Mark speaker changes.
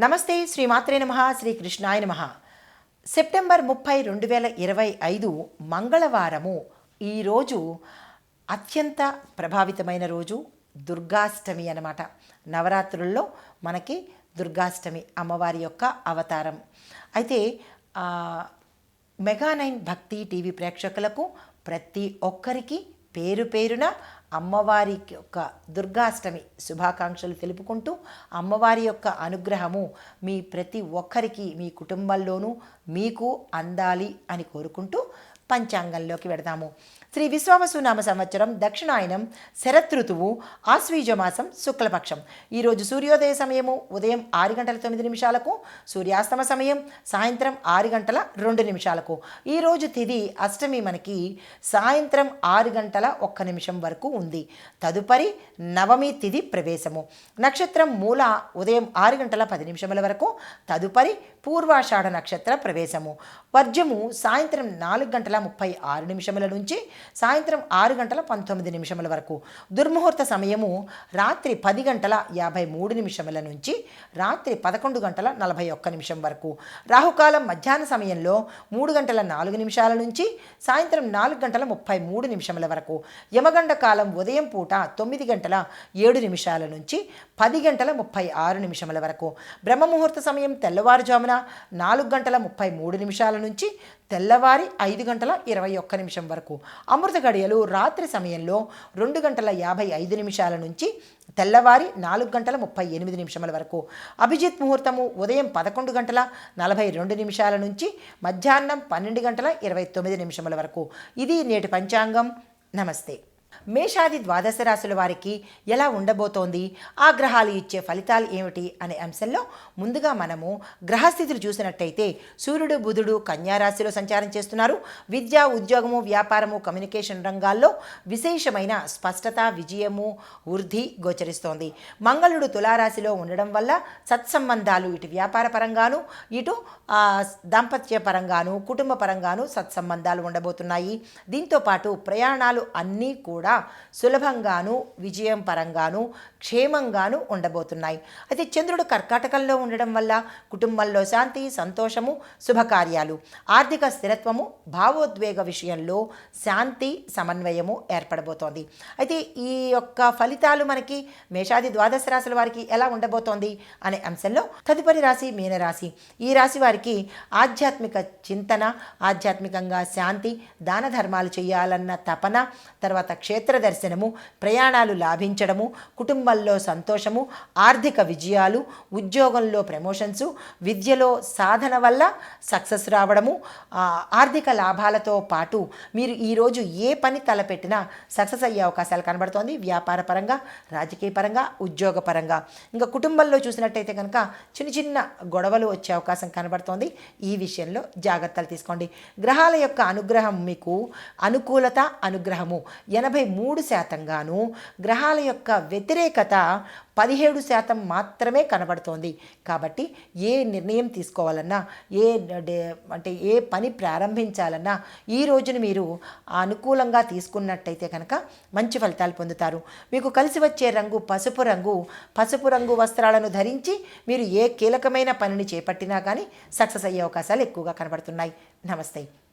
Speaker 1: నమస్తే, శ్రీమాత్రే నమః, శ్రీకృష్ణాయ నమః. సెప్టెంబర్ 30, 2025 మంగళవారము. ఈరోజు అత్యంత ప్రభావితమైన రోజు దుర్గాష్టమి అన్నమాట. నవరాత్రుల్లో మనకి దుర్గాష్టమి అమ్మవారి యొక్క అవతారం. అయితే మెగా9 భక్తి టీవీ ప్రేక్షకులకు ప్రతి ఒక్కరికి పేరు పేరున అమ్మవారి యొక్క దుర్గాష్టమి శుభాకాంక్షలు తెలుపుకుంటూ, అమ్మవారి యొక్క అనుగ్రహము మీ ప్రతి ఒక్కరికి, మీ కుటుంబంలోనూ మీకు అందాలి అని కోరుకుంటూ పంచాంగంలోకి వెడదాము. శ్రీ విశ్వావసునామ సంవత్సరం దక్షిణాయనం శరతృతువు ఆశ్వీజమాసం శుక్లపక్షం. ఈరోజు సూర్యోదయ సమయము ఉదయం 6:09, సూర్యాస్తమ సమయం సాయంత్రం 6:02. ఈరోజు తిథి అష్టమి మనకి సాయంత్రం 6:01 వరకు ఉంది. తదుపరి నవమి తిథి ప్రవేశము. నక్షత్రం మూల ఉదయం 6:10 వరకు. తదుపరి పూర్వాషాఢ నక్షత్ర ప్రవేశము. వర్జము సాయంత్రం 4:36 నుంచి సాయంత్రం 6:19 వరకు. దుర్ముహూర్త సమయము రాత్రి 10:53 నుంచి రాత్రి 11:41 వరకు. రాహుకాలం మధ్యాహ్న సమయంలో 3:04 నుంచి సాయంత్రం 4:33 వరకు. యమగండ కాలం ఉదయం పూట 9:07 నుంచి 10:36 వరకు. బ్రహ్మముహూర్త సమయం తెల్లవారుజామున 4:33 నుంచి తెల్లవారి 5:21 వరకు. అమృత గడియలు రాత్రి సమయంలో 2:55 నుంచి తెల్లవారి 4:38 వరకు. అభిజిత్ ముహూర్తము ఉదయం 11:42 నుంచి మధ్యాహ్నం 12:29 వరకు. ఇది నేటి పంచాంగం. నమస్తే. మేషాది ద్వాదశ రాశుల వారికి ఎలా ఉండబోతోంది, ఆ గ్రహాలు ఇచ్చే ఫలితాలు ఏమిటి అనే అంశంలో ముందుగా మనము గ్రహస్థితులు చూసినట్టయితే సూర్యుడు బుధుడు కన్యారాశిలో సంచారం చేస్తున్నారు. విద్య, ఉద్యోగము, వ్యాపారము, కమ్యూనికేషన్ రంగాల్లో విశేషమైన స్పష్టత, విజయము, వృద్ధి గోచరిస్తోంది. మంగళుడు తులారాశిలో ఉండడం వల్ల సత్సంబంధాలు ఇటు వ్యాపార పరంగాను, ఇటు దాంపత్య పరంగాను, కుటుంబ పరంగాను సత్సంబంధాలు ఉండబోతున్నాయి. దీంతోపాటు ప్రయాణాలు అన్నీ కూడా సులభంగాను, విజయం పరంగాను, క్షేమంగాను ఉండబోతున్నాయి. అయితే చంద్రుడు కర్కాటకంలో ఉండడం వల్ల కుటుంబంలో శాంతి, సంతోషము, శుభకార్యాలు, ఆర్థిక స్థిరత్వము, భావోద్వేగ విషయంలో శాంతి, సమన్వయము ఏర్పడబోతోంది. అయితే ఈ యొక్క ఫలితాలు మనకి మేషాది ద్వాదశ రాశుల వారికి ఎలా ఉండబోతోంది అనే అంశంలో తదుపరి రాశి మీనరాశి. ఈ రాశి వారికి ఆధ్యాత్మిక చింతన, ఆధ్యాత్మికంగా శాంతి, దాన ధర్మాలు చేయాలన్న తపన, తర్వాత క్షేత్ర దర్శనము, ప్రయాణాలు లాభించడము, కుటుంబంలో సంతోషము, ఆర్థిక విజయాలు, ఉద్యోగంలో ప్రమోషన్సు, విద్యలో సాధన వల్ల సక్సెస్ రావడము, ఆర్థిక లాభాలతో పాటు మీరు ఈరోజు ఏ పని తలపెట్టినా సక్సెస్ అయ్యే అవకాశాలు కనబడుతోంది. వ్యాపార పరంగా, రాజకీయ పరంగా, ఉద్యోగ పరంగా. ఇంకా కుటుంబంలో చూసినట్టయితే కనుక చిన్న చిన్న గొడవలు వచ్చే అవకాశం కనబడుతోంది. ఈ విషయంలో జాగ్రత్తలు తీసుకోండి. గ్రహాల యొక్క అనుగ్రహం మీకు అనుకూలత, అనుగ్రహము 83% గాను, గ్రహాల యొక్క వ్యతిరేకత 17% మాత్రమే కనబడుతోంది. కాబట్టి ఏ నిర్ణయం తీసుకోవాలన్నా, ఏ పని ప్రారంభించాలన్నా ఈ రోజును మీరు అనుకూలంగా తీసుకున్నట్టయితే కనుక మంచి ఫలితాలు పొందుతారు. మీకు కలిసి వచ్చే రంగు పసుపు రంగు. పసుపు రంగు వస్త్రాలను ధరించి మీరు ఏ కీలకమైన పనిని చేపట్టినా కానీ సక్సెస్ అయ్యే అవకాశాలు ఎక్కువగా కనబడుతున్నాయి. నమస్తే.